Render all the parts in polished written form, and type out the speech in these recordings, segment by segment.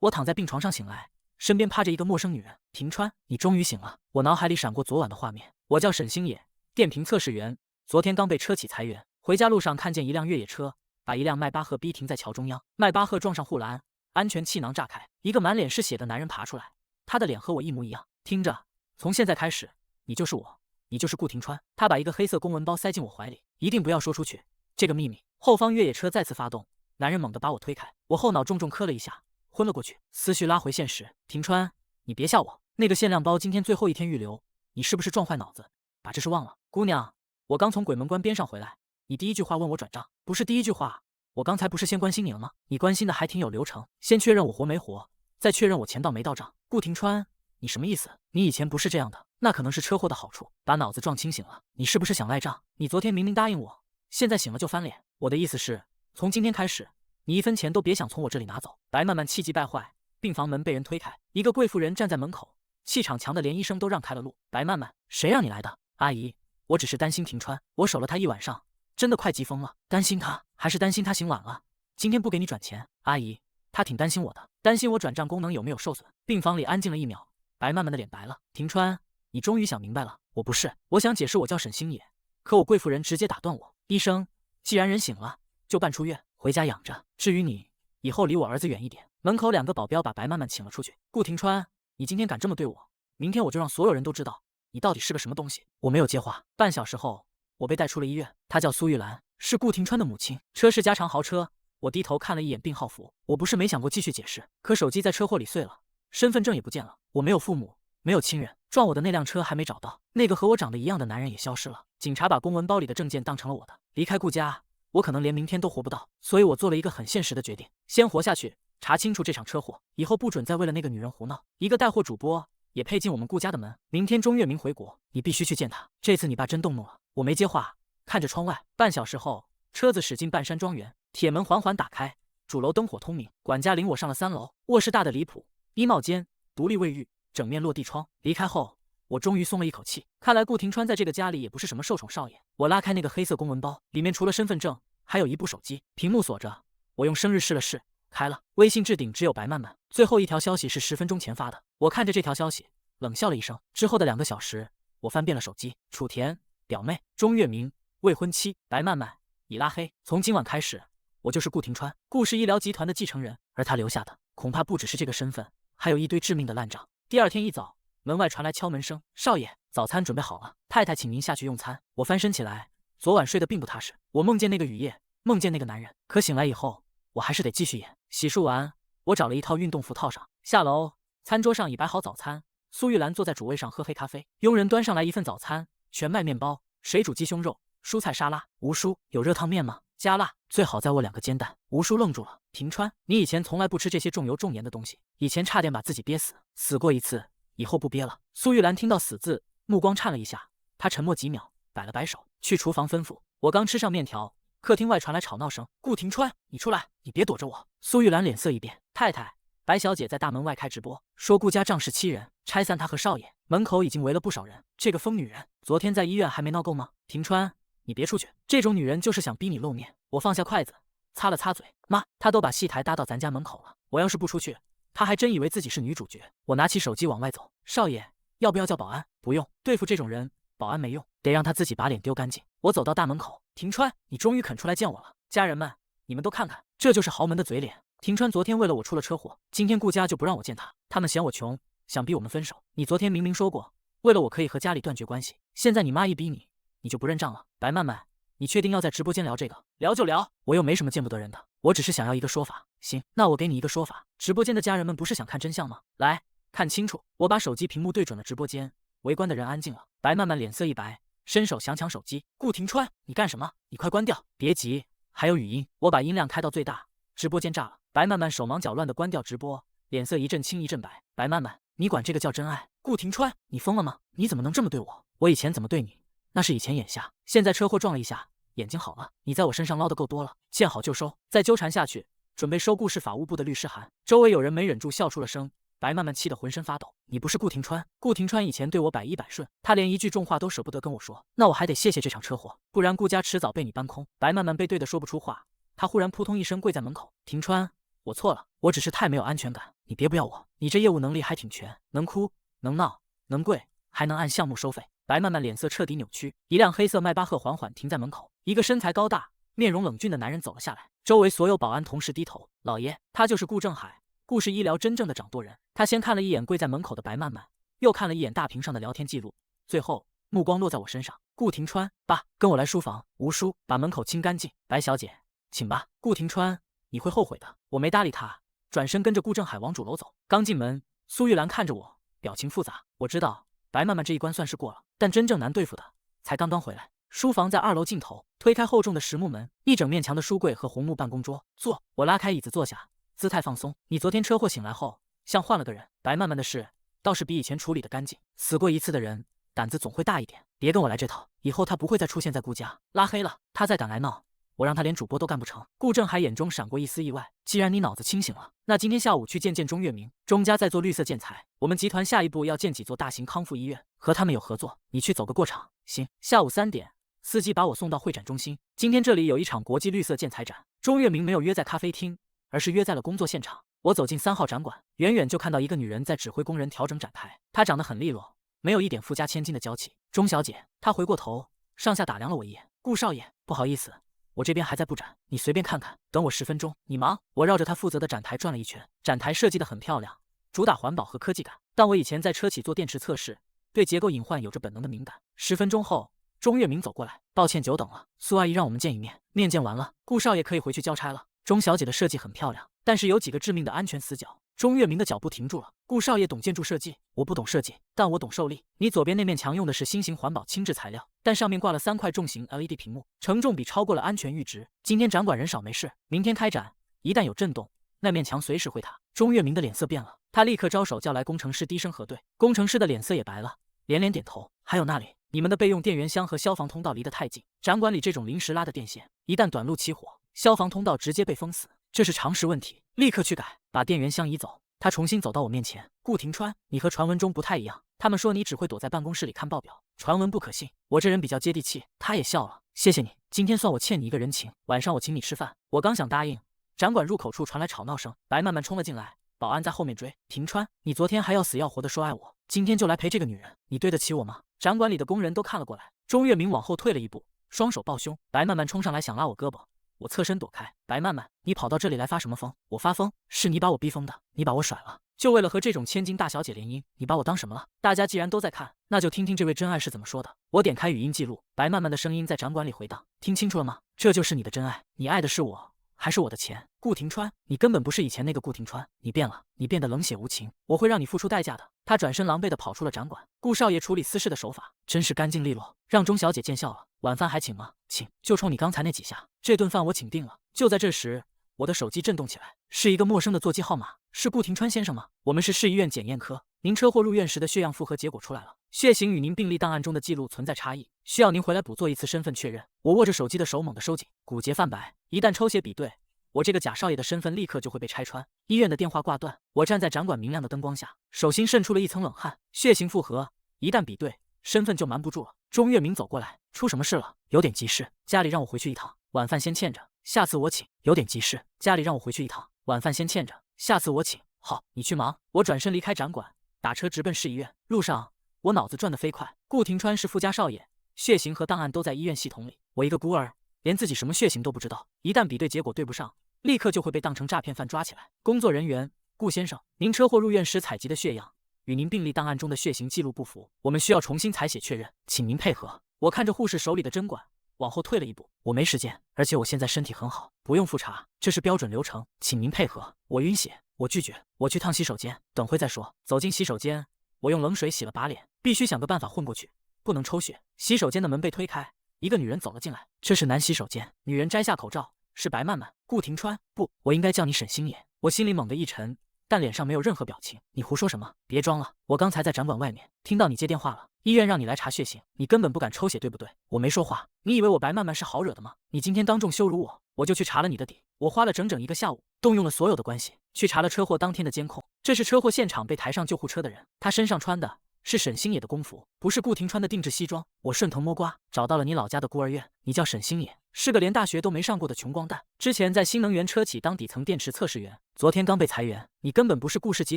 我躺在病床上醒來，身邊趴着一個陌生女人。平川，你終於醒了。我腦海裡閃過昨晚的畫面。我叫沈星野，電瓶測試員，昨天剛被車企裁員。回家路上看見一輛越野車，把一輛邁巴赫逼停在橋中央，邁巴赫撞上護欄，安全氣囊炸開，一個滿臉是血的男人爬出來，他的臉和我一模一樣。聽着，從現在開始，你就是我，你就是顧廷川。他把一個黑色公文包塞進我懷裡，一定不要說出去這個秘密。後方越野車再次發動，男人猛地把我推開，我後腦重重磕了一下，昏了過去。思緒拉回現實，廷川，你別嚇我，那個限量包今天最後一天預留，你是不是撞壞腦子，把這事忘了？姑娘，我剛從鬼門關邊上回來，你第一句話問我轉賬，不是第一句話，我剛才不是先關心你了嗎？你關心的還挺有流程，先確認我活沒活，再確認我錢到沒到賬。顧廷川，你什麼意思？你以前不是這樣的，那可能是車禍的好處，把腦子撞清醒了。你是不是想賴賬？你昨天明明答應我，現在醒了就翻臉。我的意思是，從今天開始，你一分錢都別想從我這裡拿走。白曼曼氣急敗壞，病房門被人推開，一個貴婦人站在門口，氣場強的連醫生都讓開了路。白曼曼，誰讓你來的？阿姨，我只是擔心廷川，我守了他一晚上，真的快急瘋了。擔心他，還是擔心他醒晚了，今天不給你轉錢？阿姨，他挺擔心我的，擔心我轉賬功能有沒有受損。病房裡安靜了1秒，白曼曼的臉白了。廷川，你終於想明白了。我不是，我想解釋我叫沈星野，可我貴婦人直接打斷我。醫生，既然人醒了，就辦出院，回家養着。至於你，以後離我兒子遠一點。門口2個保鏢把白曼曼請了出去。顧廷川，你今天敢這麼對我，明天我就讓所有人都知道你到底是個什麼東西。我沒有接話。半小時後，我被帶出了醫院。她叫蘇玉蘭，是顧廷川的母親。車是加長豪車。我低頭看了一眼病號服。我不是沒想過繼續解釋，可手機在車禍裡碎了，身份證也不見了，我沒有父母，沒有親人，撞我的那輛車還沒找到，那個和我長得一樣的男人也消失了。警察把公文包裡的證件當成了我的。離開顧家，我可能連明天都活不到，所以我做了一個很現實的決定，先活下去，查清楚這場車禍，以後不准再為了那個女人胡鬧。一個帶貨主播也配進我們顧家的門。明天鍾月明回國，你必須去見他。這次你爸真動怒了。我沒接話，看着窗外。半小時後，車子駛進半山莊園，鐵門緩緩打開，主樓燈火通明。管家領我上了3樓，臥室大得離譜，衣帽間、獨立衛浴、整面落地窗。離開後，我終於鬆了一口氣。看來顧廷川在這個家裡也不是什麼受寵少爺。我拉開那個黑色公文包，裡面除了身份證，還有一部手機，屏幕鎖着。我用生日試了試，開了。微信置頂只有白曼曼，最後一條消息是10分鐘前發的。我看着這條消息，冷笑了一聲。之後的2個小時，我翻遍了手機。楚田、表妹、鍾月明、未婚妻、白曼曼已拉黑。從今晚開始，我就是顧廷川，顧氏醫療集團的繼承人。而他留下的，恐怕不只是這個身份，還有一堆致命的爛賬。第二天一早，門外傳來敲門聲。少爺，早餐準備好了，太太請您下去用餐。我翻身起來，昨晚睡得並不踏實，我夢見那個雨夜，夢見那個男人，可醒來以後，我還是得繼續演。洗漱完，我找了一套運動服套上，下樓。餐桌上已擺好早餐，蘇玉蘭坐在主位上喝黑咖啡。傭人端上來一份早餐，全麥麵包、水煮雞胸肉、蔬菜沙拉。吳叔，有熱燙麵嗎？加辣，最好再握2個煎蛋。吳叔愣住了。廷川，你以前從來不吃這些重油重鹽的東西，以前差點把自己憋死，死過一次，以後不憋了。蘇玉蘭聽到死字，目光顫了一下，她沉默幾秒，擺了擺手，去廚房吩咐。我剛吃上面條，客廳外傳來吵鬧聲。顧廷川，你出來，你別躲着我。蘇玉蘭臉色一變，太太，白小姐在大門外開直播，說顧家仗勢欺人，拆散她和少爺。門口已經圍了不少人。這個瘋女人，昨天在醫院還沒鬧夠嗎？廷川，你別出去，這種女人就是想逼你露面。我放下筷子，擦了擦嘴。媽，她都把戲台搭到咱家門口了，我要是不出去，她還真以為自己是女主角。我拿起手機往外走。少爺，要不要叫保安？不用，對付這種人，保安沒用，得讓她自己把臉丟乾淨。我走到大門口。廷川，你終於肯出來見我了。家人們，你們都看看，這就是豪门的嘴臉。廷川昨天為了我出了車禍，今天顧家就不讓我見他，他們嫌我窮，想逼我們分手。你昨天明明說過，為了我可以和家裡斷絕關係，現在你媽一逼你，你就不認賬了。白曼曼，你確定要在直播間聊這個？聊就聊，我又沒什麼見不得人的，我只是想要一個說法。行，那我給你一個說法。直播間的家人們不是想看真相嗎？來，看清楚。我把手機屏幕對準了直播間，圍觀的人安靜了。白曼曼臉色一白，伸手想搶手機。顧廷川，你幹什麼？你快關掉！別急，還有語音。我把音量開到最大，直播間炸了。白曼曼手忙腳亂地關掉直播，臉色一陣青一陣白。白曼曼，你管這個叫真愛？顧廷川，你瘋了嗎？你怎麼能這麼對我？我以前怎麼對你，那是以前眼下，現在車禍撞了一下，眼睛好了，你在我身上撈得夠多了，見好就收，再糾纏下去，準備收顧氏法務部的律師函。周圍有人沒忍住笑出了聲。白曼曼氣得渾身發抖。你不是顧廷川？顧廷川以前對我百依百順，他連一句重話都捨不得跟我說，那我還得謝謝這場車禍，不然顧家遲早被你搬空。白曼曼被對得說不出話，她忽然撲通一聲跪在門口。廷川，我錯了，我只是太沒有安全感。你別不要我，你這業務能力還挺全，能哭，能鬧，能跪，還能按項目收費。白曼曼臉色徹底扭曲。一輛黑色邁巴赫緩緩停在門口，一個身材高大、面容冷峻的男人走了下來。周圍所有保安同時低頭。老爺，他就是顧正海，顧氏醫療真正的掌舵人。他先看了一眼跪在門口的白曼曼，又看了一眼大屏上的聊天記錄，最後目光落在我身上。顧廷川，爸，跟我來書房。吳叔，把门口清乾淨。白小姐，請吧。顧廷川，你會後悔的。我沒搭理他，轉身跟着顧正海往主樓走。剛進門，蘇玉蘭看着我，表情複雜。我知道白曼曼這一關算是過了，但真正難對付的才剛剛回來。書房在2樓盡頭，推開厚重的實木門，一整面牆的書櫃和紅木辦公桌。坐。我拉開椅子坐下，姿態放鬆。你昨天車禍醒來後，像換了個人。白曼曼的事倒是比以前處理得乾淨。死過一次的人，膽子總會大一點。別跟我來這套，以後他不會再出現在顧家。拉黑了，他再敢來鬧，我讓他連主播都幹不成。顧正海眼中閃過一絲意外。既然你腦子清醒了，那今天下午去見見鍾月明。鍾家在做綠色建材，我們集團下一步要建幾座大型康復醫院，和他們有合作。你去走個過場。行。下午3點。司機把我送到會展中心。今天這裡有一場國際綠色建材展，鍾月明沒有約在咖啡廳，而是約在了工作現場。我走進3號展館，遠遠就看到一個女人在指揮工人調整展台。她長得很利落，沒有一點富家千金的嬌氣。鍾小姐，她回過頭，上下打量了我一眼。顧少爺，不好意思，我這邊還在布展，你隨便看看，等我10分鐘。你忙。我繞着她負責的展台轉了一圈，展台設計得很漂亮，主打環保和科技感。但我以前在車企做電池測試，對結構隱患有着本能的敏感。10分鐘後，鍾月明走過來，抱歉久等了，蘇阿姨讓我們見一面。面見完了，顧少爺可以回去交差了。鍾小姐的設計很漂亮，但是有幾個致命的安全死角。鍾月明的腳步停住了。顧少爺懂建築設計，我不懂設計，但我懂受力。你左邊那面牆用的是新型環保輕質材料，但上面掛了3塊重型 LED 屏幕，承重比超過了安全閾值。今天展館人少沒事，明天開展，一旦有震動，那面牆隨時會塌。鍾月明的臉色變了，他立刻招手叫來工程師低聲核對。工程師的臉色也白了，連連點頭。還有那裡，你們的備用電源箱和消防通道離得太近，展館裡這種臨時拉的電線，一旦短路起火，消防通道直接被封死，這是常識問題，立刻去改，把電源箱移走。他重新走到我面前。顧廷川，你和傳聞中不太一樣，他們說你只會躲在辦公室裡看報表，傳聞不可信。我這人比較接地氣。他也笑了，謝謝你，今天算我欠你一個人情，晚上我請你吃飯。我剛想答應，展館入口處傳來吵鬧聲，白曼曼衝了進來，保安在後面追。廷川，你昨天還要死要活的說愛我，今天就来陪這個女人，你對得起我嗎？展館裡的工人都看了過來。鍾月明往後退了一步，雙手抱胸。白曼曼衝上來想拉我胳膊，我側身躲開。白曼曼，你跑到這裡來發什麼瘋？我發瘋？是你把我逼瘋的，你把我甩了，就為了和這種千金大小姐聯姻？你把我當什麼了？大家既然都在看，那就聽聽這位真愛是怎麼說的。我點開語音記錄，白曼曼的聲音在展館裡回盪。聽清楚了嗎？這就是你的真愛？你愛的是我，還是我的錢？顧廷川，你根本不是以前那個顧廷川，你變了，你變得冷血無情，我會讓你付出代價的。他轉身狼狽地跑出了展館。顧少爺處理私事的手法真是乾淨利落，讓鍾小姐見笑了。晚飯還請嗎？請，就衝你剛才那幾下，這頓飯我請定了。就在這時，我的手機震動起來，是一個陌生的座機號碼。是顧廷川先生嗎？我們是市醫院檢驗科，您車禍入院時的血樣複核結果出來了，血型與您病歷檔案中的記錄存在差異，需要您回來補做一次身份確認。我握着手機的手猛地收緊，骨節泛白，一旦抽血比對，我這個賈少爺的身份立刻就會被拆穿。醫院的電話掛斷，我站在展館明亮的燈光下，手心滲出了一層冷汗。血型複核，一旦比對，身份就瞞不住了。鍾月明走過來，出什麼事了？有點急事，家裡讓我回去一趟，晚飯先欠着，下次我請。有點急事，家裡讓我回去一趟，晚飯先欠着，下次我請。好，你去忙。我轉身離開展館，打車直奔市醫院。路上，我腦子轉得飛快。顧廷川是富家少爺，血型和檔案都在醫院系統裡。我一個孤兒，連自己什麼血型都不知道，一旦比對結果對不上，立刻就會被當成詐騙犯抓起来。工作人員，顧先生，您車禍入院時採集的血樣與您病歷檔案中的血型記錄不符，我們需要重新採血確認，請您配合。我看着護士手裡的針管，往後退了一步。我沒時間，而且我現在身體很好，不用複查，這是標準流程，請您配合。我暈血，我拒絕，我去趟洗手間，等會再說。走進洗手間，我用冷水洗了把臉，必須想個辦法混過去，不能抽血。洗手間的門被推開，一個女人走了進來。這是男洗手間。女人摘下口罩，是白曼曼。顧廷川，不，我應該叫你沈星野。我心裡猛地一沉，但臉上沒有任何表情。你胡說什麼？別裝了，我剛才在展館外面聽到你接電話了，醫院讓你来查血型，你根本不敢抽血，對不对？我沒說話。你以為我白曼曼是好惹的嗎？你今天當眾羞辱我，我就去查了你的底。我花了整整1個下午，動用了所有的關係，去查了車禍當天的監控。這是車禍現場被抬上救護車的人，他身上穿的是沈星野的工服，不是顧廷川的定制西装。我順藤摸瓜找到了你老家的孤兒院，你叫沈星野，是个连大學都沒上過的窮光蛋，之前在新能源車企當底層電池測試員，昨天剛被裁員。你根本不是顧氏集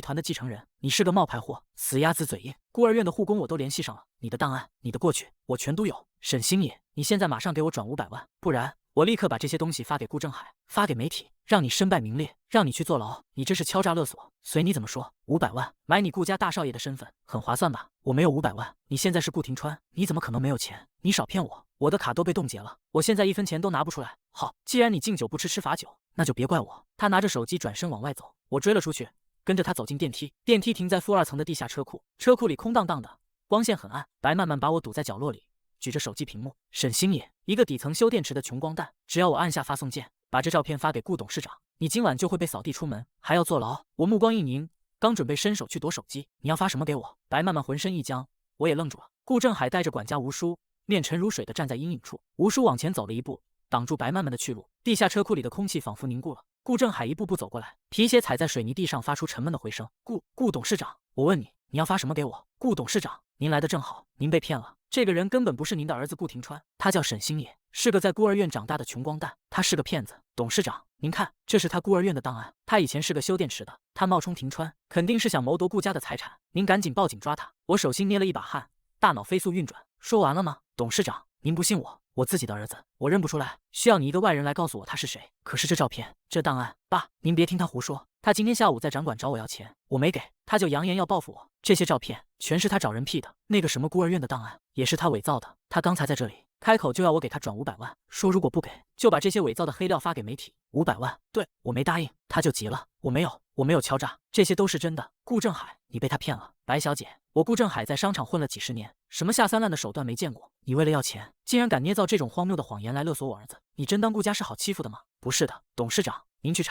團的繼承人，你是個冒牌貨，死鴨子嘴硬。孤兒院的護工我都聯繫上了，你的檔案、你的過去，我全都有。沈星野，你現在馬上給我轉500萬，不然我立刻把這些東西發給顧正海，發給媒體，讓你身敗名裂，讓你去坐牢。你這是敲詐勒索，隨你怎麼說。500萬買你顧家大少爺的身份，很划算吧？我沒有500萬，你現在是顧廷川，你怎麼可能沒有錢？你少騙我，我的卡都被凍結了，我現在1分錢都拿不出來。好，既然你敬酒不吃吃罰酒，那就別怪我。他拿着手機轉身往外走，我追了出去，跟着他走進電梯。電梯停在負2層的地下車庫，車庫裡空蕩蕩的，光線很暗。白曼曼把我堵在角落裡，舉着手機屏幕。沈星野，一個底層修電池的窮光蛋，只要我按下發送鍵，把這照片發給顧董事長，你今晚就會被掃地出門，還要坐牢。我目光一凝，剛準備伸手去奪手機，你要發什麼給我？白曼曼渾身一僵，我也愣住了。顧正海帶着管家吳叔，面沉如水的站在陰影處。吳叔往前走了一步，擋住白曼曼的去路。地下車庫裡的空氣仿佛凝固了。顧正海一步步走過來，皮鞋踩在水泥地上，發出沉悶的回聲。顧董事長，我問你，你要發什麼給我？顧董事長，您來得正好，您被騙了。這個人根本不是您的兒子顧廷川，他叫沈星野，是個在孤兒院長大的窮光蛋，他是個騙子。董事長，您看，這是他孤兒院的檔案，他以前是個修電池的，他冒充廷川，肯定是想謀奪顧家的財產，您趕緊報警抓他。我手心捏了一把汗，大腦飛速運轉。說完了嗎？董事長，您不信我自己的兒子，我認不出來，需要你一個外人來告訴我他是誰。可是這照片，這檔案，爸，您別聽他胡說，他今天下午在展館找我要錢，我沒給，他就揚言要報復我。這些照片全是他找人 P 的，那個什麼孤兒院的檔案也是他偽造的。他剛才在這裡開口就要我給他轉500萬，說如果不給，就把這些偽造的黑料發給媒體。500萬，對，我沒答應，他就急了。我沒有敲詐，這些都是真的。顧正海，你被他騙了。白小姐，我顧正海在商場混了幾十年，什麼下三濫的手段沒見過，你為了要錢，竟然敢捏造這種荒謬的謊言來勒索我兒子，你真當顧家是好欺負的嗎？不是的，董事長，您去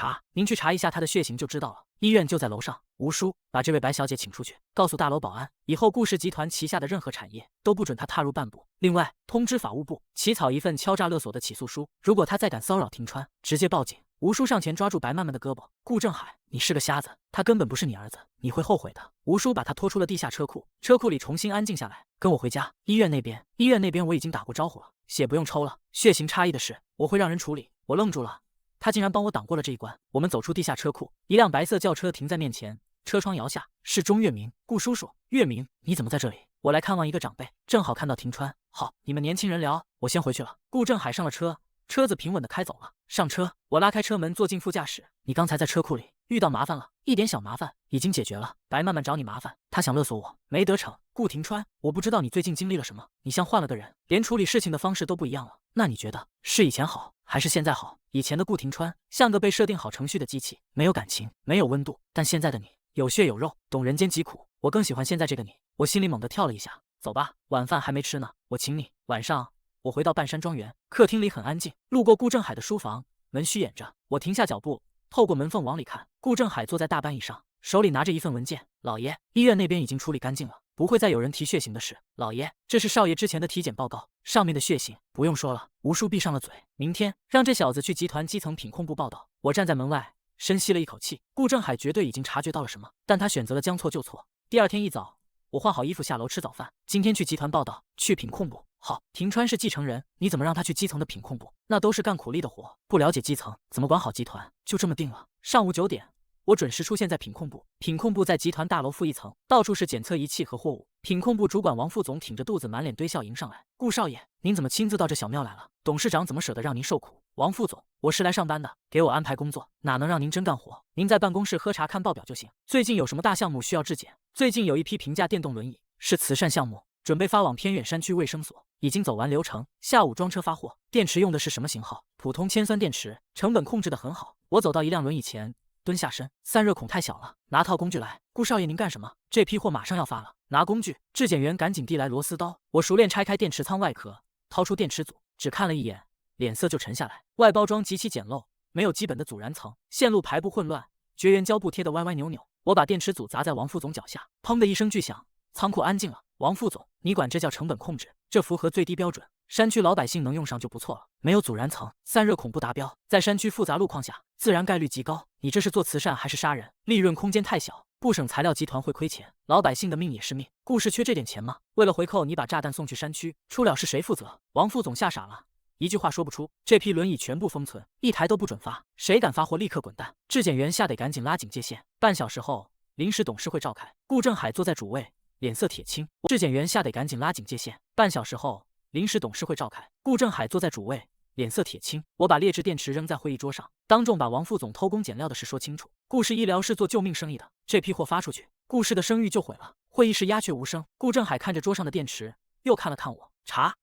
查一下他的血型就知道了，醫院就在樓上。吳叔，把這位白小姐請出去，告訴大樓保安，以後顧氏集團旗下的任何產業都不准他踏入半步。另外，通知法務部起草一份敲詐勒索的起訴書，如果他再敢騷擾廷川，直接報警。吳叔上前抓住白曼曼的胳膊，顧正海，你是個瞎子，他根本不是你兒子，你會後悔的。吳叔把他拖出了地下車庫，車庫裡重新安靜下來，跟我回家。醫院那邊我已經打過招呼了，血不用抽了，血型差異的事我會讓人處理。我愣住了，他竟然幫我擋過了這一關。我們走出地下車庫，一輛白色轎車停在面前，車窗搖下，是鐘月明。顧叔叔，月明，你怎麼在這裡？我來看望一個長輩，正好看到廷川。好，你們年輕人聊，我先回去了。顧正海上了車，車子平穩地開走了。上車，我拉開車門，坐進副駕駛。你剛才在車庫裡遇到麻煩了，一點小麻煩已經解決了。白曼曼找你麻煩，他想勒索我，沒得逞。顧廷川，我不知道你最近經歷了什麼，你像換了個人，連處理事情的方式都不一樣了。那你覺得是以前好，還是現在好？以前的顧廷川像個被設定好程序的機器，沒有感情，沒有溫度。但現在的你有血有肉，懂人間疾苦。我更喜歡現在這個你。我心裡猛地跳了一下。走吧，晚飯還沒吃呢，我請你。晚上我回到半山莊園，客廳裡很安靜。路過顧正海的書房，門虛掩着，我停下腳步，透過門縫往裡看。顧正海坐在大班椅上，手裡拿着一份文件。老爺，醫院那邊已經處理乾淨了，不會再有人提血型的事。老爺，這是少爺之前的體檢報告，上面的血型不用說了。吳叔閉上了嘴。明天讓這小子去集團基層品控部報道。我站在門外，深吸了一口氣。顧正海絕對已經察覺到了什麼，但他選擇了將錯就錯。第二天一早，我換好衣服下樓吃早飯。今天去集團報道，去品控部。好，廷川是繼承人，你怎麼讓他去基層的品控部？那都是幹苦力的活，不了解基層，怎麼管好集團？就這麼定了。上午9點，我準時出現在品控部。品控部在集團大樓負1層，到處是檢測儀器和貨物。品控部主管王副總挺着肚子，滿臉堆笑迎上來。顧少爺，您怎麼親自到這小廟來了？董事長怎麼捨得讓您受苦？王副總，我是來上班的，給我安排工作，哪能讓您真幹活？您在辦公室喝茶看報表就行。最近有什麼大項目需要質檢？最近有一批平價電動輪椅，是慈善項目，準備發往偏遠山區衛生所，已經走完流程，下午裝車發貨。電池用的是什麼型號？普通鉛酸電池，成本控制得很好。我走到一輛輪椅前，蹲下身，散熱孔太小了，拿套工具來。顧少爺您幹什麼？這批貨馬上要發了。拿工具。質檢員趕緊遞來螺絲刀，我熟練拆開電池艙外殼，掏出電池組，只看了一眼，臉色就沉下來。外包裝極其簡陋，沒有基本的阻燃層，線路排布混亂，絕緣膠布貼得歪歪扭扭。我把電池組砸在王副總腳下，砰的一聲巨響，倉庫安靜了。王副總，你管這叫成本控制？這符合最低標準，山區老百姓能用上就不錯了。沒有阻燃層，散熱孔不達標，在山區複雜路況下，自燃概率極高。你這是做慈善還是殺人？利潤空間太小，不省材料集团會虧錢，老百姓的命也是命。顧氏缺這點錢嗎？為了回扣你把炸彈送去山區，出了事誰負責？王副總嚇傻了，一句話說不出。這批輪椅全部封存，一台都不准發，誰敢發貨立刻滾蛋。質檢員嚇得趕緊拉警戒線。半小時後，臨時董事會召開，顧正海坐在主位，臉色鐵青。質檢員嚇得趕緊拉警戒線。半小時後，臨時董事會召開，顧正海坐在主位，臉色鐵青。我把劣質電池扔在會議桌上，當眾把王副總偷工減料的事說清楚。顧氏醫療是做救命生意的，這批貨發出去，顧氏的聲譽就毀了。會議室鴉雀無聲。顧正海看着桌上的電池，又看了看我，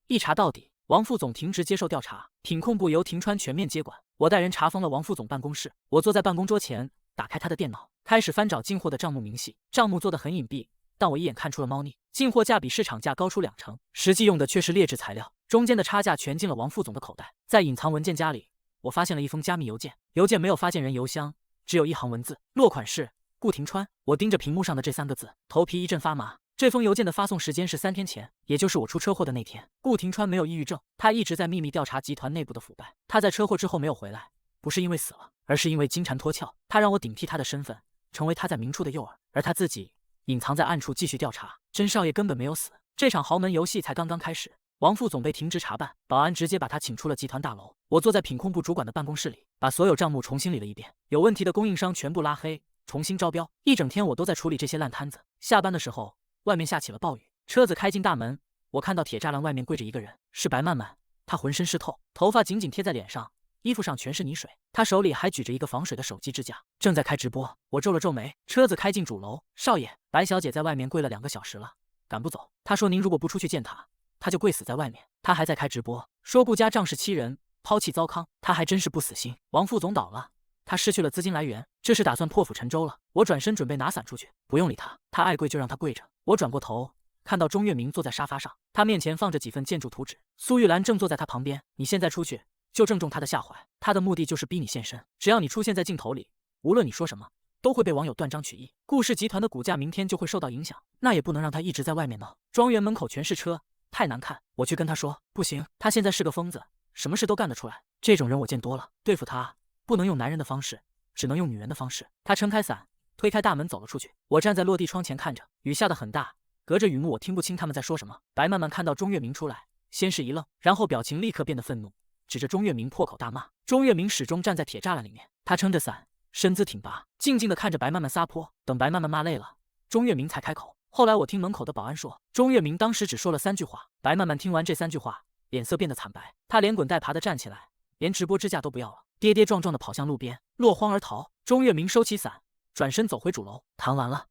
一查到底。王副總停職接受調查，品控部由庭川全面接管。我帶人查封了王副總辦公室。我坐在辦公桌前，打開他的電腦，開始翻找進貨的賬目明細。賬目做得很隱蔽，但我一眼看出了貓膩。進貨價比市場價高出2成，實際用的卻是劣質材料，中間的差價全進了王副總的口袋。在隱藏文件夾裡，我發現了一封加密郵件，郵件沒有發件人郵箱，只有一行文字，落款是顧庭川。我盯着屏幕上的這3個字，頭皮一陣發麻。這封郵件的發送時間是3天前，也就是我出車禍的那天。顧庭川沒有抑鬱症，他一直在秘密調查集團內部的腐敗。他在車禍之後沒有回來，不是因為死了，而是因為金蟬脫殼。他讓我頂替他的身份，成為他在明處的誘餌，而他自己隱藏在暗處繼續調查。甄少爺根本沒有死，這場豪門遊戲才剛剛開始。王副總被停職查辦，保安直接把他請出了集團大樓。我坐在品控部主管的辦公室裡，把所有賬目重新理了一遍，有問題的供應商全部拉黑，重新招標。一整天我都在處理這些爛攤子。下班的時候，外面下起了暴雨，車子開進大門，我看到鐵柵欄外面跪着一個人，是白曼曼。她渾身濕透，頭髮緊緊貼在臉上，衣服上全是泥水。她手裡還舉着一個防水的手機支架，正在開直播。我皺了皺眉，車子開進主樓。少爺，白小姐在外面跪了2個小時了，趕不走。她說您如果不出去見她，她就跪死在外面。她還在開直播，說顧家仗勢欺人，拋棄糟糠。她還真是不死心。王副總倒了，他失去了資金來源，這是打算破釜沉舟了。我轉身準備拿傘出去，不用理他，他愛跪就讓他跪着。我轉過頭，看到鍾月明坐在沙發上，他面前放着幾份建築圖紙，蘇玉蘭正坐在他旁邊。你現在出去，就正中他的下懷，他的目的就是逼你現身。只要你出現在鏡頭裡，無論你說什麼，都會被網友斷章取義。顧氏集團的股價明天就會受到影響，那也不能讓他一直在外面呢。莊園門口全是車，太難看。我去跟他說，不行，他現在是個瘋子，什麼事都幹得出來。這種人我見多了，對付他不能用男人的方式，只能用女人的方式。他撐開傘，推開大門走了出去。我站在落地窗前看着，雨下得很大，隔着雨幕我聽不清他們在說什麼。白曼曼看到鍾月明出來，先是一愣，然後表情立刻變得憤怒，指着鍾月明破口大罵。鍾月明始終站在鐵柵欄裡面，他撐着傘，身姿挺拔，靜靜地看着白曼曼撒潑。等白曼曼罵累了，鍾月明才開口。後來我聽門口的保安說，鍾月明當時只說了3句話。白曼曼聽完這3句話，臉色變得慘白，他連滾帶爬地站起來，連直播支架都不要了，跌跌撞撞地跑向路邊，落荒而逃。鍾月明收起傘，轉身走回主樓。談完了。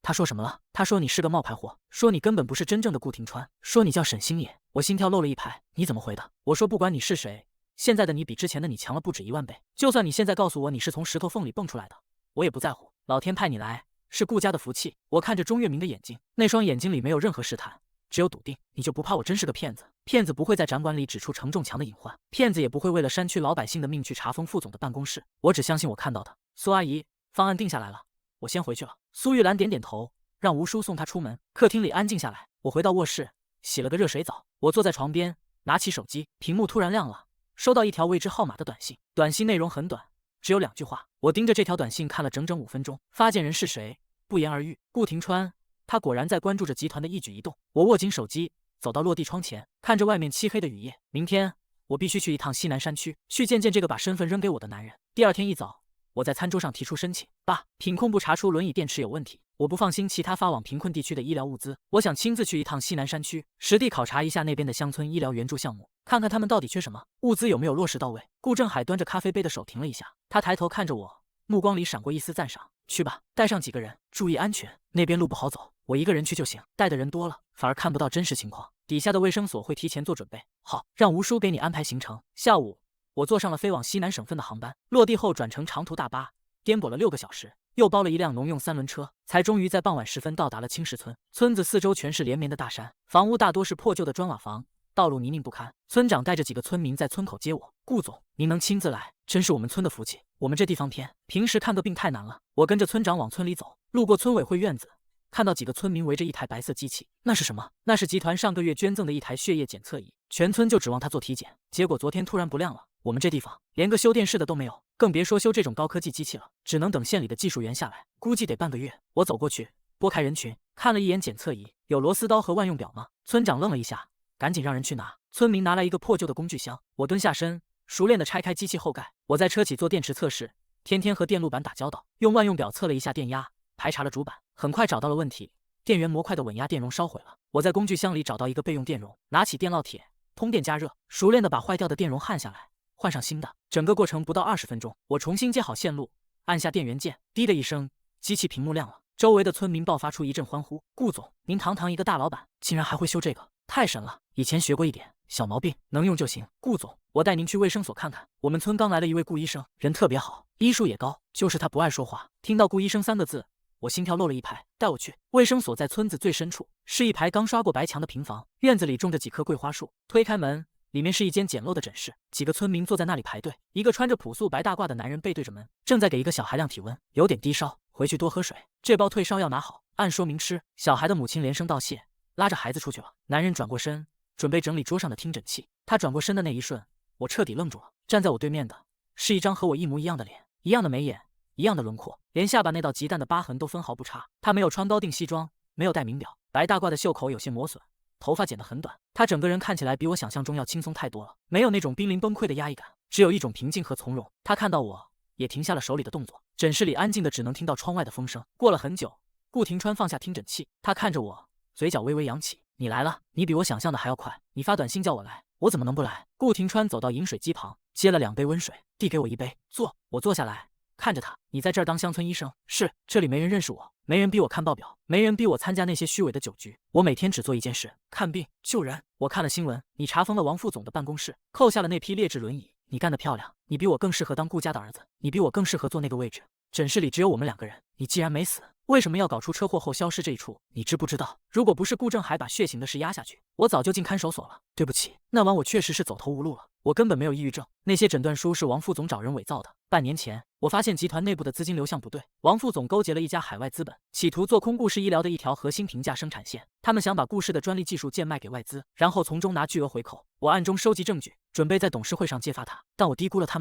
他說什麼了？他說你是個冒牌貨，說你根本不是真正的顧庭川，說你叫沈星野。我心跳漏了一拍。你怎麼回的？我說不管你是誰，現在的你比之前的你強了不止1萬倍。就算你現在告訴我你是從石頭縫裡蹦出來的，我也不在乎。老天派你來，是顧家的福氣。我看着鍾月明的眼睛，那雙眼睛裡沒有任何試探，只有篤定。你就不怕我真是個騙子？騙子不會在展館裡指出承重牆的隱患，騙子也不會為了山區老百姓的命去查封副總的辦公室。我只相信我看到的。蘇阿姨，方案定下來了，我先回去了。蘇玉蘭點點頭，讓吳叔送她出門。客廳裡安靜下來，我回到臥室，洗了個熱水澡。我坐在床邊，拿起手機，屏幕突然亮了，收到一條未知號碼的短信。短信內容很短，只有2句話。我盯着這條短信看了整整5分鐘。發件人是誰？不言而喻，顧庭川。他果然在關注着集團的一舉一動。我握緊手機，走到落地窗前，看着外面漆黑的雨夜。明天我必須去一趟西南山區，去見見這個把身份扔給我的男人。第2天一早，我在餐桌上提出申請。爸，品控部查出輪椅電池有問題，我不放心其他發往貧困地區的醫療物資，我想親自去一趟西南山區，實地考察一下那邊的鄉村醫療援助項目，看看他們到底缺什麼，物資有沒有落實到位。顧正海端着咖啡杯的手停了一下，他抬頭看着我，目光裡閃過一絲讚賞。去吧，帶上幾個人，注意安全，那邊路不好走，我一個人去就行，帶的人多了反而看不到真實情況，底下的衛生所會提前做準備。好，讓吳叔給你安排行程。下午我坐上了飛往西南省份的航班，落地後轉乘長途大巴，顛簸了6個小時，又包了一輛農用3輪車，才終於在傍晚時分到達了青石村。村子四周全是連綿的大山，房屋大多是破舊的磚瓦房，道路泥濘不堪。村長帶着幾個村民在村口接我。顧總，您能親自來，真是我們村的福氣。我們這地方偏，平時看個病太難了。我跟着村長往村裡走，路過村委會院子，看到幾個村民圍着一台白色機器。那是什麼？那是集團上個月捐贈的一台血液檢測儀，全村就指望它做體檢，結果昨天突然不亮了。我們這地方連個修電視的都沒有，更別說修這種高科技機器了，只能等縣裡的技術員下來，估計得半個月。我走過去，撥開人群，看了一眼檢測儀，有螺絲刀和萬用表嗎？村長愣了一下，趕緊讓人去拿。村民拿來一個破舊的工具箱，我蹲下身，熟練地拆開機器後蓋。我在車企做電池測試，天天和電路板打交道，用万用表測了一下電壓，排查了主板，很快找到了問題，電源模塊的穩壓電容燒毀了。我在工具箱裡找到一個備用電容，拿起電烙鐵，通電加熱，熟練地把壞掉的電容焊下來，換上新的。整個過程不到20分鐘，我重新接好線路，按下電源鍵，滴的一聲，機器屏幕亮了。周圍的村民爆發出一陣歡呼。顧總，您堂堂一個大老板，竟然還會修這個，太神了！以前學過一點，小毛病能用就行。顧總，我帶您去衛生所看看。我們村剛來了一位顧醫生，人特別好，醫術也高，就是他不愛說話。聽到顧醫生3個字，我心跳漏了一拍。帶我去。衛生所在村子最深處，是一排剛刷過白牆的平房，院子裡種着幾棵桂花樹。推開門，裡面是一間簡陋的診室，幾個村民坐在那裡排隊。一個穿着樸素白大褂的男人背对着門，正在給一個小孩量體溫，有點低燒，回去多喝水。這包退燒藥拿好，按說明吃。小孩的母親連聲道謝，拉着孩子出去了。男人轉過身，準備整理桌上的聽診器。他轉過身的那一瞬，我徹底愣住了。站在我對面的是一張和我一模一樣的臉，一樣的眉眼，一樣的輪廓，連下巴那道極淡的疤痕都分毫不差。他沒有穿高定西裝，沒有戴名表，白大褂的袖口有些磨損，頭髮剪得很短。他整個人看起來比我想象中要輕鬆太多了，沒有那種瀕臨崩潰的壓抑感，只有一種平靜和從容。他看到我，也停下了手裡的動作。診室裡安靜的只能聽到窗外的風聲。過了很久，顧廷川放下听診器，他看着我，嘴角微微揚起。你來了，你比我想象的還要快。你發短信叫我來，我怎麼能不來？顧廷川走到飲水機旁，接了2杯溫水，遞給我1杯。坐。我坐下來，看着他。你在這兒當鄉村醫生？是。這裡沒人認識我，沒人逼我看報表，沒人逼我參加那些虛偽的酒局。我每天只做一件事，看病救人。我看了新聞，你查封了王副總的辦公室，扣下了那批劣質輪椅。你幹得漂亮，你比我更適合當顧家的兒子，你比我更適合坐那個位置。診室裡只有我們2個人，你既然沒死，為什麼要搞出車禍後消失這一出？你知不知道，如果不是顧正海把血型的事壓下去，我早就進看守所了。对不起，那晚我確實是走投無路了，我根本沒有抑鬱症，那些診斷書是王副總找人偽造的。半年前，我發現集團內部的資金流向不對，王副總勾結了一家海外資本，企圖做空顧氏醫療的一條核心平價生產線。他們想把顧氏的專利技術賤賣給外資，然後從中拿巨額回扣。我暗中收集證據，準備在董事會上揭發他，但我低估了他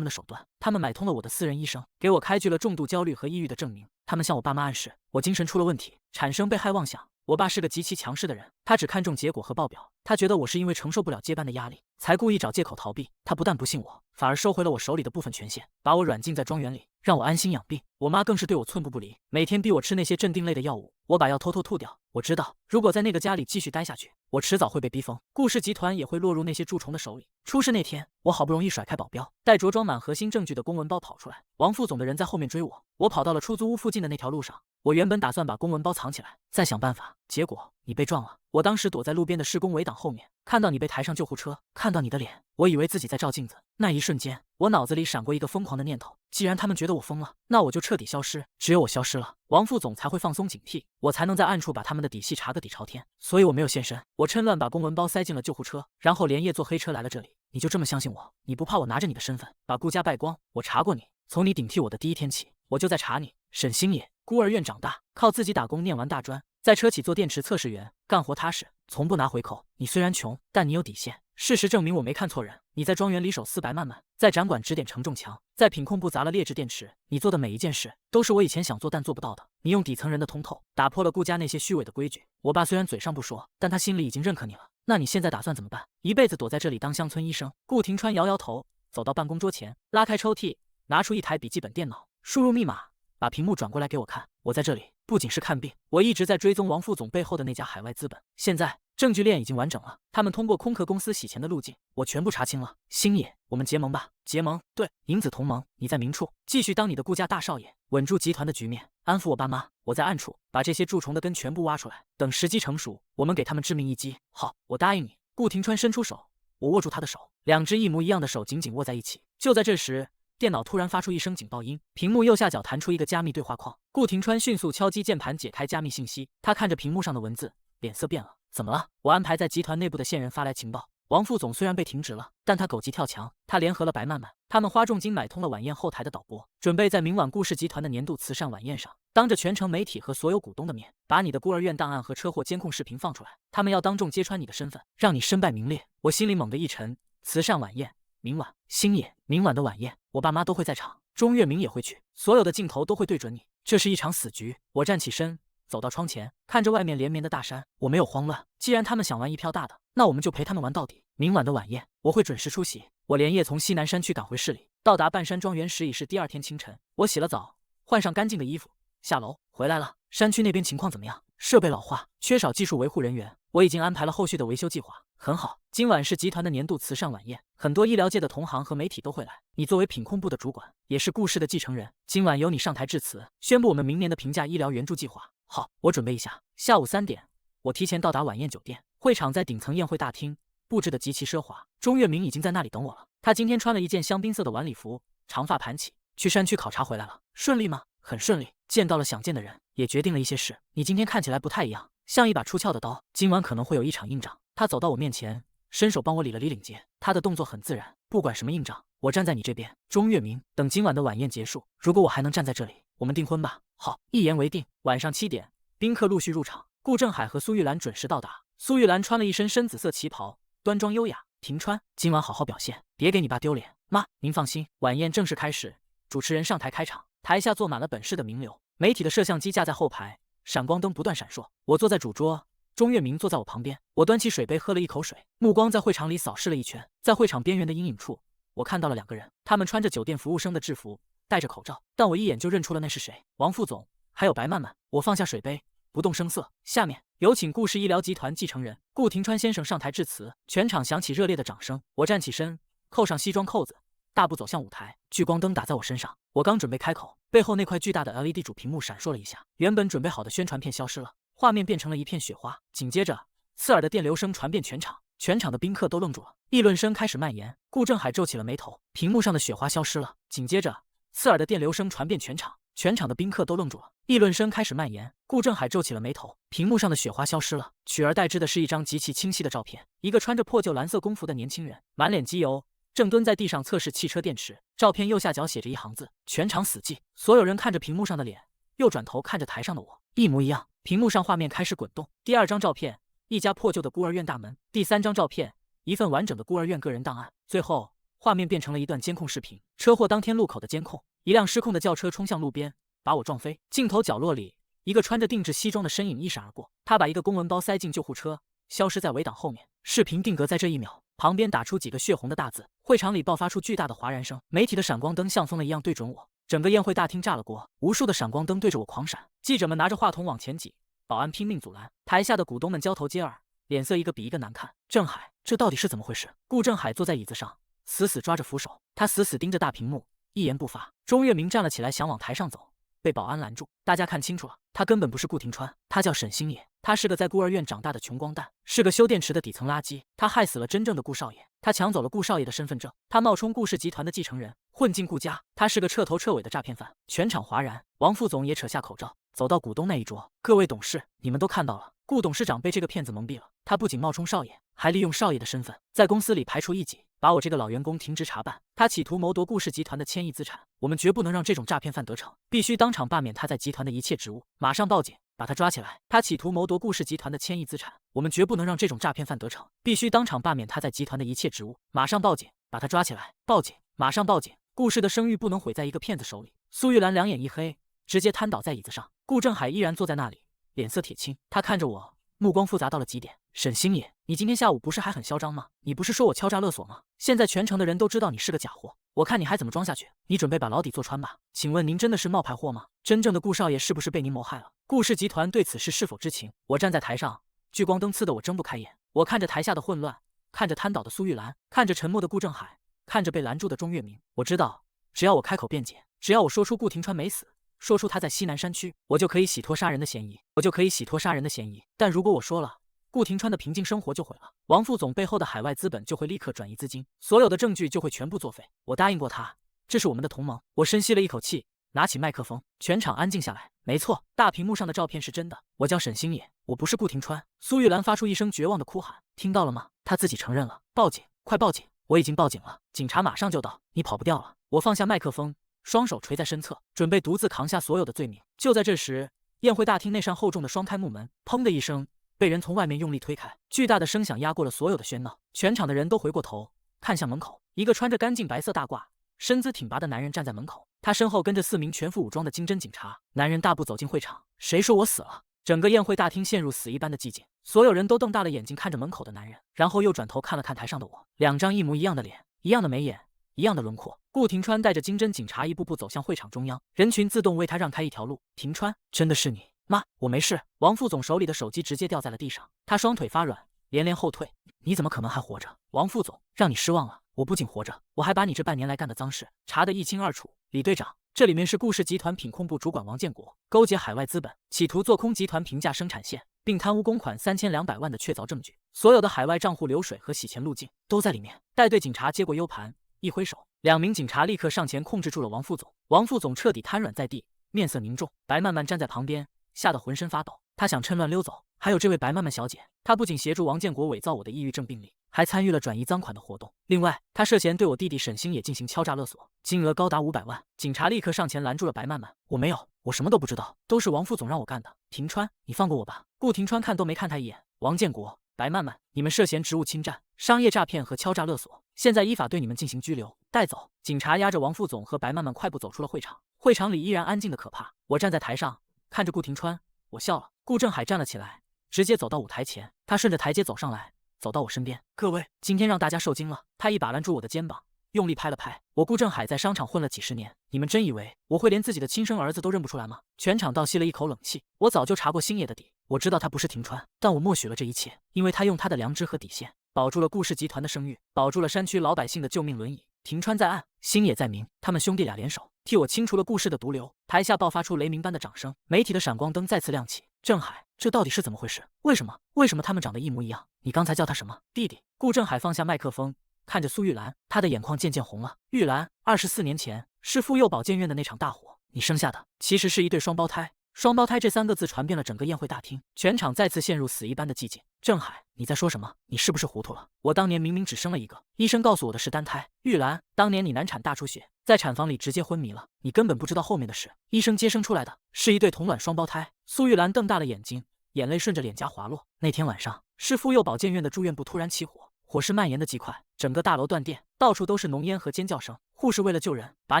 們的手段。他們買通了我的私人醫生，給我開具了重度焦慮和抑鬱的證明。他們向我爸媽暗示我精神出了問題，產生被害妄想。我爸是個極其強勢的人，他只看重結果和報表。他覺得我是因為承受不了接班的壓力，才故意找借口逃避。他不但不信我，反而收回了我手裡的部分權限，把我軟禁在莊園裡，讓我安心養病。我媽更是對我寸步不離，每天逼我吃那些鎮定類的藥物。我把藥偷偷吐掉。我知道，如果在那個家裡繼續待下去，我遲早會被逼瘋，顧氏集團也會落入那些蛀蟲的手裡。出事那天，我好不容易甩開保鏢，帶着裝滿核心證據的公文包跑出來，王副總的人在後面追我。我跑到了出租屋附近的那條路上。我原本打算把公文包藏起来，再想辦法，結果你被撞了。我當時躲在路邊的施工圍擋後面，看到你被抬上救護車，看到你的臉，我以為自己在照鏡子。那一瞬間，我腦子裡閃過一個瘋狂的念頭：既然他們覺得我瘋了，那我就徹底消失。只有我消失了，王副总才会放鬆警惕，我才能在暗處把他們的底細查個底朝天。所以我沒有現身，我趁亂把公文包塞進了救護車，然後連夜坐黑車來了這裡。你就這麼相信我？你不怕我拿着你的身份把顧家敗光？我查過你，從你頂替我的第一天起，我就在查你。沈星野，孤兒院長大，靠自己打工念完大專，在車企做電池測試員，幹活踏實，從不拿回扣。你雖然窮，但你有底線。事實證明我沒看錯人。你在莊園裡手撕白漫漫，在展館指點承重牆，在品控部砸了劣質電池。你做的每一件事都是我以前想做但做不到的。你用底層人的通透，打破了顧家那些虛偽的規矩。我爸雖然嘴上不說，但他心裡已經認可你了。那你現在打算怎麼辦？一輩子躲在這裡當鄉村醫生？顧廷川搖搖頭，走到辦公桌前，拉開抽屜，拿出一台筆記本電腦，輸入密碼，把屏幕轉過來給我看。我在這裡不僅是看病，我一直在追蹤王副總背後的那家海外資本。現在證據鏈已經完整了，他們通過空殼公司洗錢的路徑，我全部查清了。星野，我們結盟吧。結盟？對，銀子同盟。你在明處繼續當你的顧家大少爺，穩住集團的局面，安撫我爸媽。我在暗處把這些蛀蟲的根全部挖出來，等時機成熟，我們給他們致命一擊。好，我答應你。顧廷川伸出手，我握住他的手，2隻一模一樣的手緊緊握在一起。就在這時，電腦突然發出一聲警報音，屏幕右下角彈出一個加密對話框。顧廷川迅速敲擊鍵盤解開加密信息，他看着屏幕上的文字，臉色變了。怎麼了？我安排在集團內部的線人發來情報，王副總雖然被停職了，但他狗急跳牆，他聯合了白漫漫，他們花重金買通了晚宴後台的導播，準備在明晚顧氏集團的年度慈善晚宴上當着全城媒體和所有股東的面，把你的孤兒院檔案和車禍監控視頻放出來，他們要當眾揭穿你的身份，讓你身敗名裂。我心裡猛地一沉。慈善晚宴，明晚，星野，明晚的晚宴，我爸媽都会在场，鐘月明也會去，所有的鏡頭都會對準你，這是一場死局。我站起身，走到窗前，看着外面連綿的大山，我沒有慌亂。既然他們想玩一票大的，那我們就陪他們玩到底。明晚的晚宴，我會準時出席。我連夜從西南山區趕回市裡，到達半山莊園時已是第二天清晨。我洗了澡，換上乾淨的衣服，下樓回來了。山區那邊情況怎麼樣？設備老化，缺少技術維護人員。我已經安排了後續的維修計劃。很好，今晚是集團的年度慈善晚宴，很多醫療界的同行和媒體都會來。你作為品控部的主管，也是顧氏的繼承人，今晚由你上台致辭，宣布我們明年的平價醫療援助計劃。好，我準備一下。下午3點，我提前到達晚宴酒店，會場在頂層宴會大廳，布置得極其奢華。鐘月明已經在那裡等我了。他今天穿了一件香檳色的晚禮服，長髮盤起。去山區考察回來了，順利嗎？很順利，見到了想見的人，也決定了一些事。你今天看起來不太一樣，像一把出鞘的刀，今晚可能會有一場硬仗。他走到我面前，伸手幫我理了理領結，他的動作很自然。不管什麼硬仗，我站在你這邊。鐘月明，等今晚的晚宴結束，如果我還能站在這裡，我們訂婚吧。好，一言為定。晚上7點，賓客陸續入場，顧正海和蘇玉蘭準時到達。蘇玉蘭穿了一身深紫色旗袍，端莊優雅。庭川，今晚好好表現，別給你爸丟臉。媽，您放心。晚宴正式開始，主持人上台開場，台下坐滿了本市的名流，媒體的攝像機架在後排，閃光燈不斷閃爍。我坐在主桌，鐘月明坐在我旁邊。我端起水杯喝了一口水，目光在會場裡掃視了一圈。在會場邊緣的陰影處，我看到了2個人，他們穿着酒店服務生的制服，戴着口罩，但我一眼就認出了那是誰，王副總，還有白曼曼。我放下水杯，不動聲色。下面有請顧氏醫療集團繼承人顧庭川先生上台致辭。全場響起熱烈的掌聲。我站起身，扣上西裝扣子，大步走向舞台。聚光燈打在我身上，我剛準備開口，背後那塊巨大的 LED 主屏幕閃爍了一下，原本準備好的宣傳片消失了，畫面變成了一片雪花。緊接着，刺耳的電流聲傳遍全場，全場的賓客都愣住了，議論聲開始蔓延。顧正海皺起了眉頭，屏幕上的雪花消失了。緊接着，刺耳的電流聲傳遍全場，全場的賓客都愣住了，議論聲開始蔓延。顧正海皺起了眉頭，屏幕上的雪花消失了，取而代之的是一張極其清晰的照片，一個穿着破舊藍色工服的年輕人，滿臉機油，正蹲在地上測試汽車電池。照片右下角寫着一行字：全場死寂。所有人看着屏幕上的臉，又轉頭看着台上的我，一模一樣。屏幕上畫面開始滾動。第2張照片，一家破舊的孤兒院大門。第3張照片，一份完整的孤兒院個人檔案。最後，畫面變成了一段監控視頻，車禍當天路口的監控。一輛失控的轎車衝向路邊，把我撞飛。鏡頭角落裡，一個穿着定制西裝的身影一閃而過，他把一個公文包塞進救護車，消失在圍擋後面。視頻定格在這一秒，旁邊打出幾個血紅的大字。會場裡爆發出巨大的嘩然聲，媒體的閃光燈像瘋了一樣對準我，整個宴會大廳炸了鍋，無數的閃光燈對着我狂閃，記者們拿着話筒往前擠，保安拼命阻攔，台下的股東們交頭接耳，臉色一個比一個難看。正海，這到底是怎麼回事？顧正海坐在椅子上，死死抓着扶手，他死死盯着大屏幕，一言不發。鐘月明站了起來，想往台上走，被保安攔住。大家看清楚了，他根本不是顧庭川，他叫沈星野，他是個在孤兒院長大的窮光蛋，是個修電池的底層垃圾。他害死了真正的顧少爺，他搶走了顧少爺的身份證，他冒充顧氏集團的繼承人，混進顧家，他是個徹頭徹尾的詐騙犯。全場譁然，王副總也扯下口罩，走到股東那一桌。各位董事，你們都看到了，顧董事長被這個騙子蒙蔽了，他不僅冒充少爺，還利用少爺的身份，在公司裡排除異己，把我這個老員工停職查辦。他企圖謀奪顧氏集團的千億資產，我們絕不能讓這種詐騙犯得逞，必須當場罷免他在集團的一切職務，馬上報警，把他抓起來。他企圖謀奪顧氏集團的千億資產，我們絕不能讓這種詐騙犯得逞，必須當場罷免他在集團的一切職務，馬上報警，把他抓起來。報警，馬上報警！顧氏的聲譽不能毀在一個騙子手裡。蘇玉蘭兩眼一黑，直接癱倒在椅子上。顧正海依然坐在那裡，臉色鐵青，他看着我，目光複雜到了極點。沈星野，你今天下午不是還很囂張嗎？你不是說我敲詐勒索嗎？現在全城的人都知道你是個假貨，我看你還怎麼裝下去？你準備把牢底坐穿吧？請問您真的是冒牌貨嗎？真正的顧少爺是不是被您謀害了？顧氏集團对此事是否知情？我站在台上，聚光燈刺得我睜不開眼。我看着台下的混亂，看着癱倒的蘇玉蘭，看着沉默的顧正海，看着被攔住的鐘月明。我知道，只要我開口辯解，只要我說出顧庭川沒死，說出他在西南山區，我就可以洗脫殺人的嫌疑。但如果我說了，顧庭川的平靜生活就毀了，王副總背後的海外資本就會立刻轉移資金，所有的證據就會全部作廢。我答應過他，這是我們的同盟。我深吸了一口氣，拿起麥克風，全場安靜下來。沒錯，大屏幕上的照片是真的，我叫沈星野，我不是顧庭川。蘇玉蘭發出一聲絕望的哭喊，聽到了嗎？他自己承認了。報警，快報警！我已經報警了，警察馬上就到，你跑不掉了。我放下麥克風，雙手垂在身側，準備獨自扛下所有的罪名。就在這時，宴會大廳那扇厚重的雙開木門，砰的一聲，被人從外面用力推開。巨大的聲響壓過了所有的喧鬧，全場的人都回過頭看向門口，一個穿着乾淨白色大褂、身姿挺拔的男人站在門口，他身後跟着4名全副武裝的金針警察。男人大步走進會場，誰說我死了？整個宴會大廳陷入死一般的寂靜，所有人都瞪大了眼睛看着門口的男人，然後又轉頭看了看台上的我，兩張一模一樣的臉，一樣的眉眼，一樣的輪廓。顧廷川帶着金針警察一步步走向會場中央，人群自動為他讓開一條路。廷川，真的是你？媽，我沒事。王副總手裡的手機直接掉在了地上，他雙腿發軟，連連後退。你怎麼可能還活着？王副总，讓你失望了，我不僅活着，我還把你這半年來幹的髒事查得一清二楚。李隊長，這裡面是顧氏集團品控部主管王建國勾結海外資本，企圖做空集團平價生產線，並貪污公款3200萬的確鑿證據，所有的海外賬戶流水和洗錢路徑都在裡面。帶隊警察接過 U 盤，一揮手，2名警察立刻上前控制住了王副總。王副總徹底癱軟在地，面色凝重。白曼曼站在旁邊，嚇得渾身發抖，她想趁亂溜走。還有這位白曼曼小姐，她不僅協助王建國偽造我的抑鬱症病歷，還參與了轉移贓款的活動。另外，她涉嫌對我弟弟沈星野進行敲詐勒索，金額高達500萬。警察立刻上前攔住了白曼曼。我沒有，我什麼都不知道，都是王副總讓我幹的。廷川，你放過我吧。顧廷川看都沒看他一眼。王建國、白曼曼，你們涉嫌職務侵占、商業詐騙和敲詐勒索，現在依法對你們進行拘留、帶走。警察押着王副總和白曼曼快步走出了會場。會場裡依然安靜的可怕。我站在台上，看着顧廷川，我笑了。顧正海站了起來，直接走到舞台前，他順着台階走上來，走到我身邊。各位，今天讓大家受驚了。他一把攔住我的肩膀，用力拍了拍。我顧正海在商場混了幾十年，你們真以為我會連自己的親生兒子都認不出來嗎？全場倒吸了一口冷气。我早就查過星野的底，我知道他不是廷川，但我默许了這一切，因為他用他的良知和底線保住了顧氏集團的声譽，保住了山區老百姓的救命輪椅。廷川在暗，星野在明，他們兄弟倆聯手替我清除了顧氏的毒瘤。台下爆發出雷鳴般的掌聲，媒體的閃光燈再次亮起。正海，這到底是怎麼回事？為什麼他們長得一模一樣？你剛才叫他什麼？弟弟。顧正海放下麥克風，看着蘇玉蘭，他的眼眶漸漸紅了。玉蘭，24年前是婦幼保健院的那場大火，你生下的其實是一對双胞胎。雙胞胎这3個字傳遍了整個宴會大廳，全場再次陷入死一般的寂靜。正海，你在說什麼？你是不是糊塗了？我當年明明只生了一個，醫生告訴我的是單胎。玉蘭，當年你難產大出血，在產房裡直接昏迷了，你根本不知道後面的事，醫生接生出來的是一對同卵雙胞胎。蘇玉蘭瞪大了眼睛，眼淚順着臉頰滑落。那天晚上，是婦幼保健院的住院部突然起火，火勢蔓延的極快，整個大樓斷電，到處都是濃煙和尖叫聲。護士為了救人，把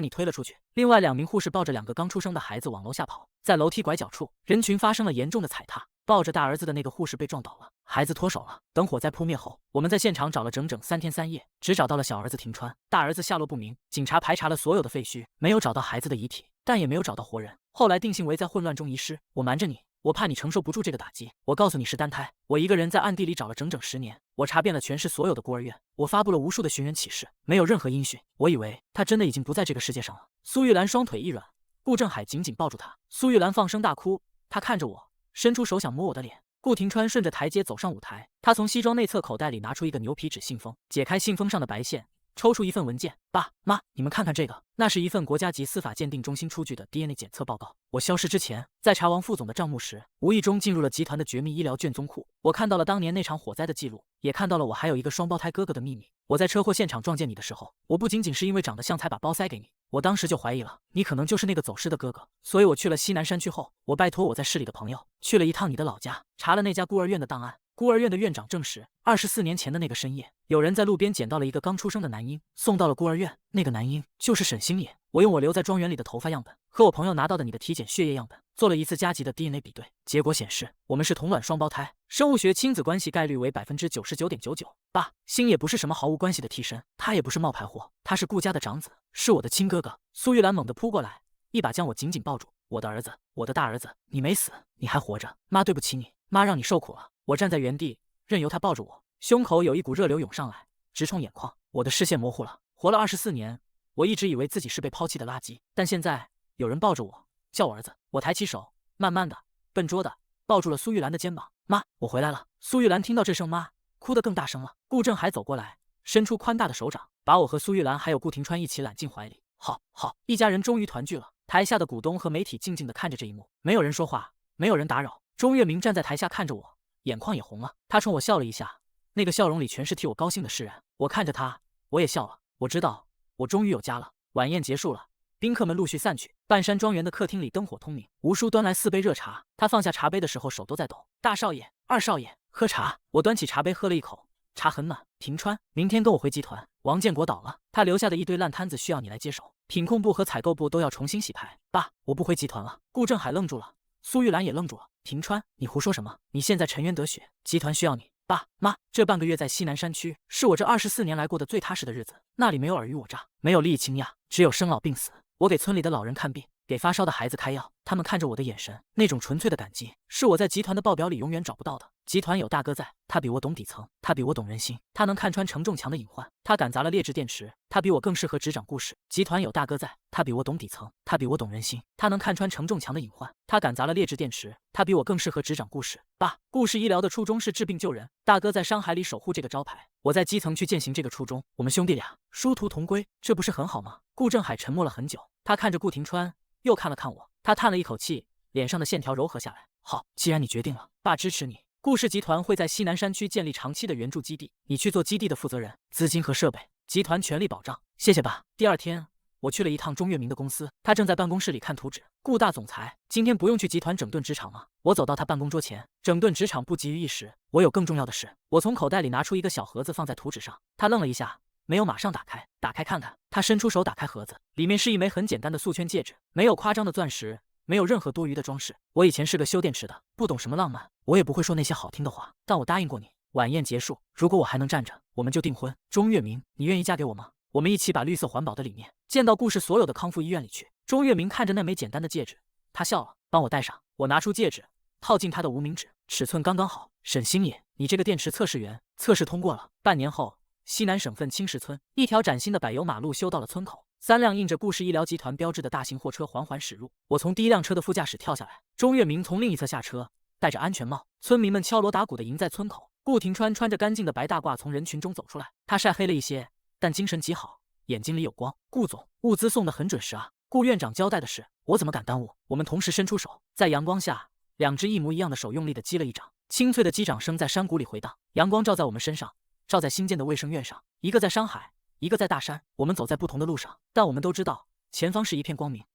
你推了出去。另外2名護士抱着2個剛出生的孩子往樓下跑，在樓梯拐角處，人群發生了嚴重的踩踏。抱着大兒子的那個護士被撞倒了，孩子脫手了。等火災撲滅後，我們在現場找了整整3天3夜，只找到了小兒子廷川，大兒子下落不明。警察排查了所有的廢墟，沒有找到孩子的遺體，但也沒有找到活人。後來定性為在混亂中遺失。我瞞着你，我怕你承受不住這個打擊。我告訴你是單胎。我一個人在暗地裡找了整整10年，我查遍了全市所有的孤兒院，我發布了無數的尋人啟事，沒有任何音訊。我以為他真的已經不在這個世界上了。蘇玉蘭雙腿一軟，顧正海緊緊抱住她。蘇玉蘭放聲大哭，她看着我，伸出手想摸我的臉。顧廷川順着台階走上舞台，他從西裝內側口袋裡拿出一個牛皮紙信封，解開信封上的白線，抽出一份文件。爸媽，你們看看這個，那是一份國家級司法鑑定中心出具的 DNA 檢測報告。我消失之前，在查王副總的賬目時，無意中進入了集團的絕密醫療卷宗庫，我看到了當年那場火災的記錄，也看到了我還有一個雙胞胎哥哥的秘密。我在車禍現場撞見你的時候，我不僅僅是因為長得像才把包塞給你，我當時就懷疑了你可能就是那個走失的哥哥。所以我去了西南山區後，我拜托我在市裡的朋友去了一趟你的老家，查了那家孤兒院的檔案。孤兒院的院長證實，24年前的那個深夜，有人在路邊撿到了一個剛出生的男嬰，送到了孤兒院。那個男嬰就是沈星野。我用我留在莊園裡的頭髮樣本和我朋友拿到的你的體檢血液樣本做了一次加急的 DNA 比對，結果顯示我們是同卵雙胞胎，生物學親子關係概率為99.99%。爸，星野不是什麼毫無關係的替身，他也不是冒牌貨，他是顧家的長子，是我的親哥哥。蘇玉蘭猛地撲過來，一把將我緊緊抱住。我的兒子，我的大兒子，你沒死，你還活着。媽對不起你，媽讓你受苦了。我站在原地，任由他抱着我，胸口有一股熱流湧上來，直衝眼眶。我的視線模糊了。活了24年，我一直以為自己是被拋棄的垃圾，但現在有人抱着我，叫我兒子。我抬起手，慢慢的、笨拙的抱住了蘇玉蘭的肩膀。媽，我回來了。蘇玉蘭聽到這聲媽，哭得更大聲了。顧正海走過來，伸出寬大的手掌，把我和蘇玉蘭還有顧廷川一起攬進懷裡。好，一家人終於團聚了。台下的股東和媒體靜靜地看着這一幕，沒有人說話，沒有人打擾。鐘月明站在台下看着我，眼眶也紅了。他衝我笑了一下，那個笑容裡全是替我高興的釋然。我看着他，我也笑了。我知道，我終於有家了。晚宴結束了，賓客們陸續散去。半山莊園的客廳裡燈火通明，吳叔端來4杯熱茶。他放下茶杯的時候手都在抖。大少爺、二少爺，喝茶。我端起茶杯喝了一口，茶很暖。平川，明天跟我回集团。王建国倒了，他留下的一堆爛攤子需要你來接手，品控部和採購部都要重新洗牌。爸，我不回集团了。顧正海愣住了，蘇玉蘭也愣住了。平川，你胡說什麼？你現在沉冤得雪，集團需要你。爸媽，這半個月在西南山區，是我這24年來過的最踏實的日子。那裡沒有爾虞我詐，沒有利益傾軋，只有生老病死。我給村裡的老人看病，給發燒的孩子開藥，他們看着我的眼神，那種純粹的感激，是我在集團的報表裡永遠找不到的。集團有大哥在，他比我懂底層，他比我懂人心，他能看穿承重牆的隱患，他趕砸了劣質電池，他比我更適合執掌故事。集團有大哥在，他比我懂底層，他比我懂人心，他能看穿承重牆的隱患，他趕砸了劣質電池，他比我更適合執掌故事。爸，故事醫療的初衷是治病救人，大哥在山海裡守護這個招牌，我在基層去踐行這個初衷，我們兄弟倆殊途同歸，這不是很好嗎？顧正海沉默了很久，他看着顧廷川，又看了看我，他嘆了一口气，臉上的線條柔和下來。好，既然你決定了，爸支持你。顧氏集團會在西南山區建立長期的援助基地，你去做基地的負責人，資金和設備，集團全力保障。謝謝爸。第二天，我去了一趟鍾月明的公司，他正在辦公室裡看圖紙。顧大總裁，今天不用去集團整頓職場嗎？我走到他辦公桌前，整頓職場不急於一時，我有更重要的事。我從口袋裡拿出一個小盒子放在圖紙上，他愣了一下，沒有馬上打開，打開看看。他伸出手打開盒子，裡面是一枚很簡單的素圈戒指，沒有誇張的鑽石，沒有任何多餘的裝飾。我以前是個修電池的，不懂什麼浪漫，我也不會說那些好聽的話，但我答應過你，晚宴結束，如果我還能站着，我們就訂婚。鍾月明，你願意嫁給我嗎？我們一起把綠色環保的理念建到顧氏所有的康復醫院裡去。鍾月明看着那枚簡單的戒指，他笑了，幫我戴上。我拿出戒指，套進他的无名指，尺寸剛剛好。沈星野，你這個電池測試員，測試通過了。半年後，西南省份青石村，一條嶄新的柏油馬路修到了村口，3輛印着顧氏醫療集團標誌的大型貨車緩緩駛入。我從第一輛車的副駕駛跳下來，鍾月明從另一側下車，戴着安全帽。村民們敲鑼打鼓地迎在村口。顧廷川穿着乾淨的白大褂從人群中走出來，他曬黑了一些，但精神極好，眼睛裡有光。顧總，物資送得很準時啊。顧院長交代的事，我怎麼敢耽誤？我們同時伸出手，在陽光下，2只一模一樣的手用力地擊了一掌，清脆的擊掌聲在山谷裡回盪。陽光照在我們身上，照在新建的衛生院上，一個在山海，一個在大山。我們走在不同的路上，但我們都知道前方是一片光明。